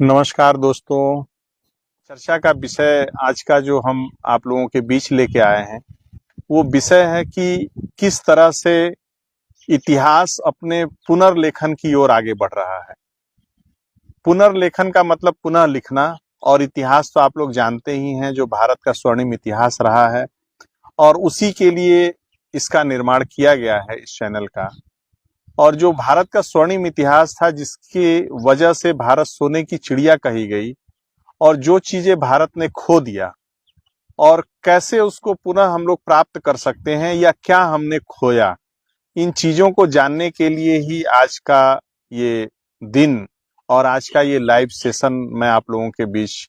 नमस्कार दोस्तों। चर्चा का विषय आज का जो हम आप लोगों के बीच लेके आए हैं वो विषय है कि किस तरह से इतिहास अपने पुनर्लेखन की ओर आगे बढ़ रहा है। पुनर्लेखन का मतलब पुनः लिखना, और इतिहास तो आप लोग जानते ही हैं जो भारत का स्वर्णिम इतिहास रहा है, और उसी के लिए इसका निर्माण किया गया है इस चैनल का। और जो भारत का स्वर्णिम इतिहास था जिसकी वजह से भारत सोने की चिड़िया कही गई, और जो चीजें भारत ने खो दिया और कैसे उसको पुनः हम लोग प्राप्त कर सकते हैं या क्या हमने खोया, इन चीजों को जानने के लिए ही आज का ये दिन और आज का ये लाइव सेशन मैं आप लोगों के बीच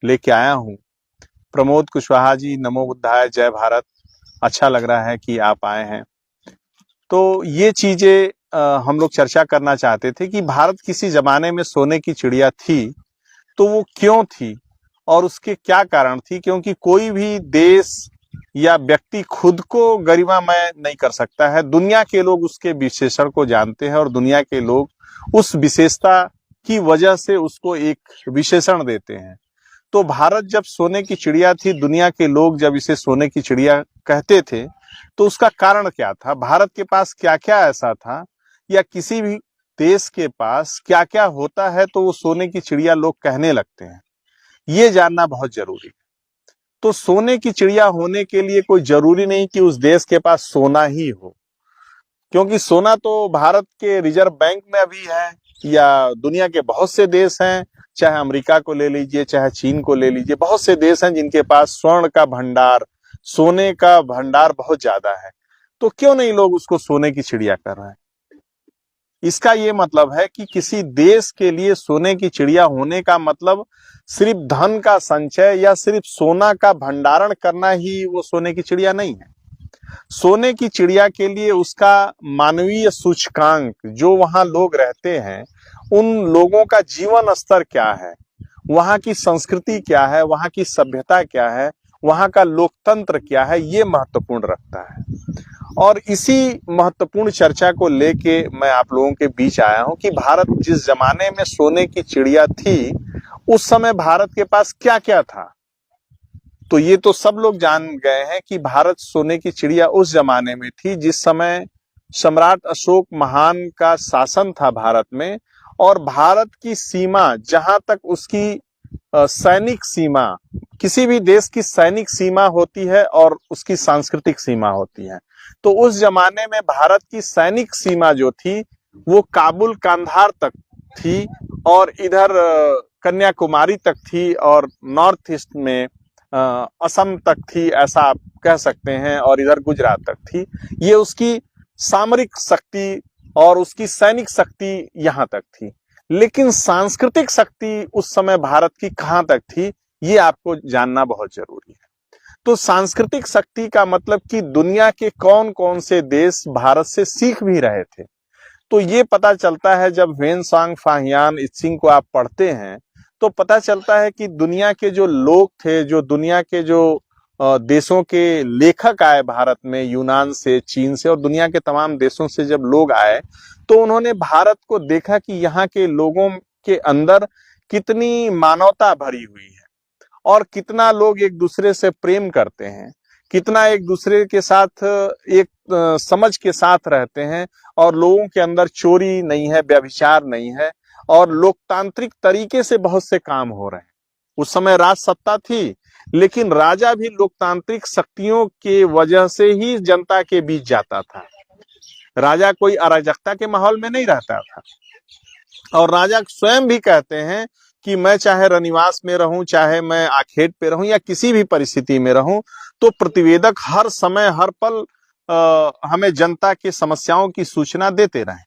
लेके आया हूं। प्रमोद कुशवाहा जी, नमो बुद्धाय, जय भारत। अच्छा लग रहा है कि आप आए हैं। तो ये चीजें हम लोग चर्चा करना चाहते थे कि भारत किसी जमाने में सोने की चिड़िया थी, तो वो क्यों थी और उसके क्या कारण थी। क्योंकि कोई भी देश या व्यक्ति खुद को गरिमामय नहीं कर सकता है, दुनिया के लोग उसके विशेषण को जानते हैं और दुनिया के लोग उस विशेषता की वजह से उसको एक विशेषण देते हैं। तो भारत जब सोने की चिड़िया थी, दुनिया के लोग जब इसे सोने की चिड़िया कहते थे, तो उसका कारण क्या था, भारत के पास क्या क्या ऐसा था, या किसी भी देश के पास क्या क्या होता है तो वो सोने की चिड़िया लोग कहने लगते हैं, ये जानना बहुत जरूरी है। तो सोने की चिड़िया होने के लिए कोई जरूरी नहीं कि उस देश के पास सोना ही हो, क्योंकि सोना तो भारत के रिजर्व बैंक में अभी है, या दुनिया के बहुत से देश हैं, चाहे अमेरिका को ले लीजिए, चाहे चीन को ले लीजिए, बहुत से देश हैं जिनके पास स्वर्ण का भंडार, सोने का भंडार बहुत ज्यादा है। तो क्यों नहीं लोग उसको सोने की चिड़िया कर रहे हैं। इसका ये मतलब है कि किसी देश के लिए सोने की चिड़िया होने का मतलब सिर्फ धन का संचय या सिर्फ सोना का भंडारण करना ही वो सोने की चिड़िया नहीं है। सोने की चिड़िया के लिए उसका मानवीय सूचकांक, जो वहां लोग रहते हैं उन लोगों का जीवन स्तर क्या है, वहां की संस्कृति क्या है, वहां की सभ्यता क्या है, वहां का लोकतंत्र क्या है, ये महत्वपूर्ण रखता है। और इसी महत्वपूर्ण चर्चा को लेके मैं आप लोगों के बीच आया हूं कि भारत जिस जमाने में सोने की चिड़िया थी, उस समय भारत के पास क्या क्या था। तो ये तो सब लोग जान गए हैं कि भारत सोने की चिड़िया उस जमाने में थी जिस समय सम्राट अशोक महान का शासन था भारत में, और भारत की सीमा, जहां तक उसकी सैनिक सीमा, किसी भी देश की सैनिक सीमा होती है और उसकी सांस्कृतिक सीमा होती है। तो उस जमाने में भारत की सैनिक सीमा जो थी वो काबुल कांधार तक थी, और इधर कन्याकुमारी तक थी, और नॉर्थ ईस्ट में असम तक थी, ऐसा आप कह सकते हैं, और इधर गुजरात तक थी। ये उसकी सामरिक शक्ति और उसकी सैनिक शक्ति यहाँ तक थी। लेकिन सांस्कृतिक शक्ति उस समय भारत की कहाँ तक थी, ये आपको जानना बहुत जरूरी है। तो सांस्कृतिक शक्ति का मतलब कि दुनिया के कौन कौन से देश भारत से सीख भी रहे थे। तो ये पता चलता है जब ह्वेन-सांग, फाहियान, इत्सिंग को आप पढ़ते हैं तो पता चलता है कि दुनिया के जो लोग थे, जो दुनिया के जो देशों के लेखक आए भारत में, यूनान से, चीन से और दुनिया के तमाम देशों से जब लोग आए, तो उन्होंने भारत को देखा कि यहाँ के लोगों के अंदर कितनी मानवता भरी हुई है, और कितना लोग एक दूसरे से प्रेम करते हैं, कितना एक दूसरे के साथ एक समझ के साथ रहते हैं, और लोगों के अंदर चोरी नहीं है, व्यभिचार नहीं है, और लोकतांत्रिक तरीके से बहुत से काम हो रहे हैं। उस समय राज सत्ता थी, लेकिन राजा भी लोकतांत्रिक शक्तियों के वजह से ही जनता के बीच जाता था। राजा कोई अराजकता के माहौल में नहीं रहता था। और राजा स्वयं भी कहते हैं कि मैं चाहे रनिवास में रहूं, चाहे मैं आखेट पे रहूं, या किसी भी परिस्थिति में रहूं, तो प्रतिवेदक हर समय हर पल हमें जनता की समस्याओं की सूचना देते रहें।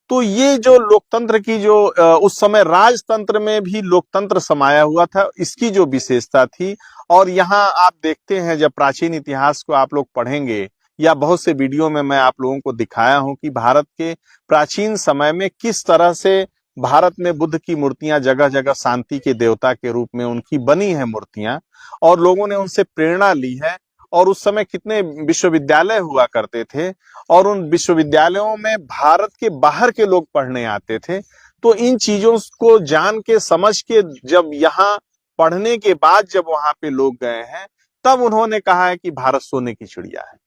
तो ये जो लोकतंत्र की जो उस समय राजतंत्र में भी लोकतंत्र समाया हुआ था, इसकी जो विशेषता थी। और यहाँ आप देखते हैं, जब प्राचीन इतिहास को आप लोग पढ़ेंगे, या बहुत से वीडियो में मैं आप लोगों को दिखाया हूं कि भारत के प्राचीन समय में किस तरह से भारत में बुद्ध की मूर्तियां जगह जगह शांति के देवता के रूप में उनकी बनी है मूर्तियां, और लोगों ने उनसे प्रेरणा ली है। और उस समय कितने विश्वविद्यालय हुआ करते थे, और उन विश्वविद्यालयों में भारत के बाहर के लोग पढ़ने आते थे। तो इन चीजों को जान के समझ के जब यहाँ पढ़ने के बाद जब वहां पे लोग गए हैं, तब उन्होंने कहा है कि भारत सोने की चिड़िया है।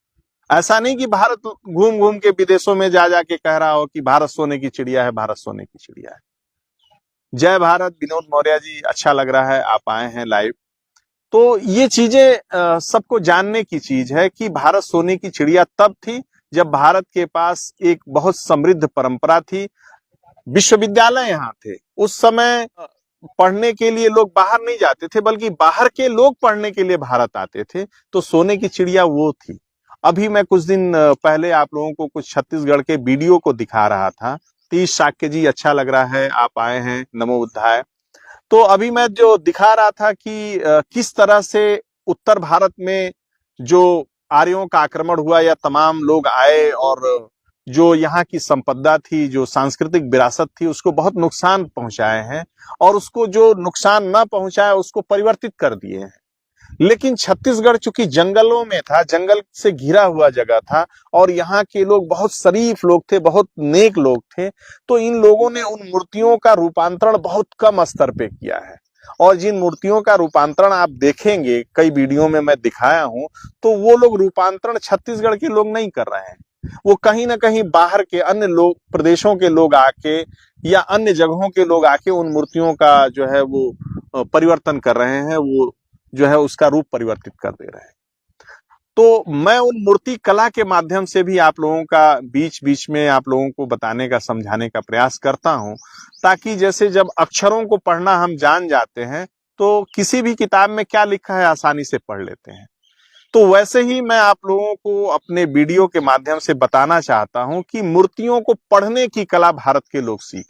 ऐसा नहीं कि भारत घूम घूम के विदेशों में जा जाके कह रहा हो कि भारत सोने की चिड़िया है, भारत सोने की चिड़िया है। जय भारत। विनोद मौर्य जी, अच्छा लग रहा है आप आए हैं लाइव। तो ये चीजें सबको जानने की चीज है कि भारत सोने की चिड़िया तब थी जब भारत के पास एक बहुत समृद्ध परंपरा थी। विश्वविद्यालय यहाँ थे उस समय। पढ़ने के लिए लोग बाहर नहीं जाते थे, बल्कि बाहर के लोग पढ़ने के लिए भारत आते थे। तो सोने की चिड़िया वो थी। अभी मैं कुछ दिन पहले आप लोगों को कुछ छत्तीसगढ़ के वीडियो को दिखा रहा था। तीज शाक्य जी, अच्छा लग रहा है आप आए हैं, नमो बुद्धाय। तो अभी मैं जो दिखा रहा था कि किस तरह से उत्तर भारत में जो आर्यों का आक्रमण हुआ या तमाम लोग आए और जो यहाँ की संपदा थी, जो सांस्कृतिक विरासत थी, उसको बहुत नुकसान पहुंचाए हैं और उसको जो नुकसान ना पहुंचाया उसको परिवर्तित कर दिए हैं। लेकिन छत्तीसगढ़ चूंकि जंगलों में था, जंगल से घिरा हुआ जगह था और यहाँ के लोग बहुत शरीफ लोग थे, बहुत नेक लोग थे, तो इन लोगों ने उन मूर्तियों का रूपांतरण बहुत कम स्तर पे किया है। और जिन मूर्तियों का रूपांतरण आप देखेंगे, कई वीडियो में मैं दिखाया हूं, तो वो लोग रूपांतरण छत्तीसगढ़ के लोग नहीं कर रहे हैं। वो कहीं ना कहीं बाहर के अन्य लोग, प्रदेशों के लोग आके या अन्य जगहों के लोग आके उन मूर्तियों का जो है वो परिवर्तन कर रहे हैं, वो जो है उसका रूप परिवर्तित कर दे रहे हैं। तो मैं उन मूर्ति कला के माध्यम से भी आप लोगों का बीच बीच में आप लोगों को बताने का, समझाने का प्रयास करता हूं, ताकि जैसे जब अक्षरों को पढ़ना हम जान जाते हैं तो किसी भी किताब में क्या लिखा है आसानी से पढ़ लेते हैं। तो वैसे ही मैं आप लोगों को अपने वीडियो के माध्यम से बताना चाहता हूं कि मूर्तियों को पढ़ने की कला भारत के लोग सीख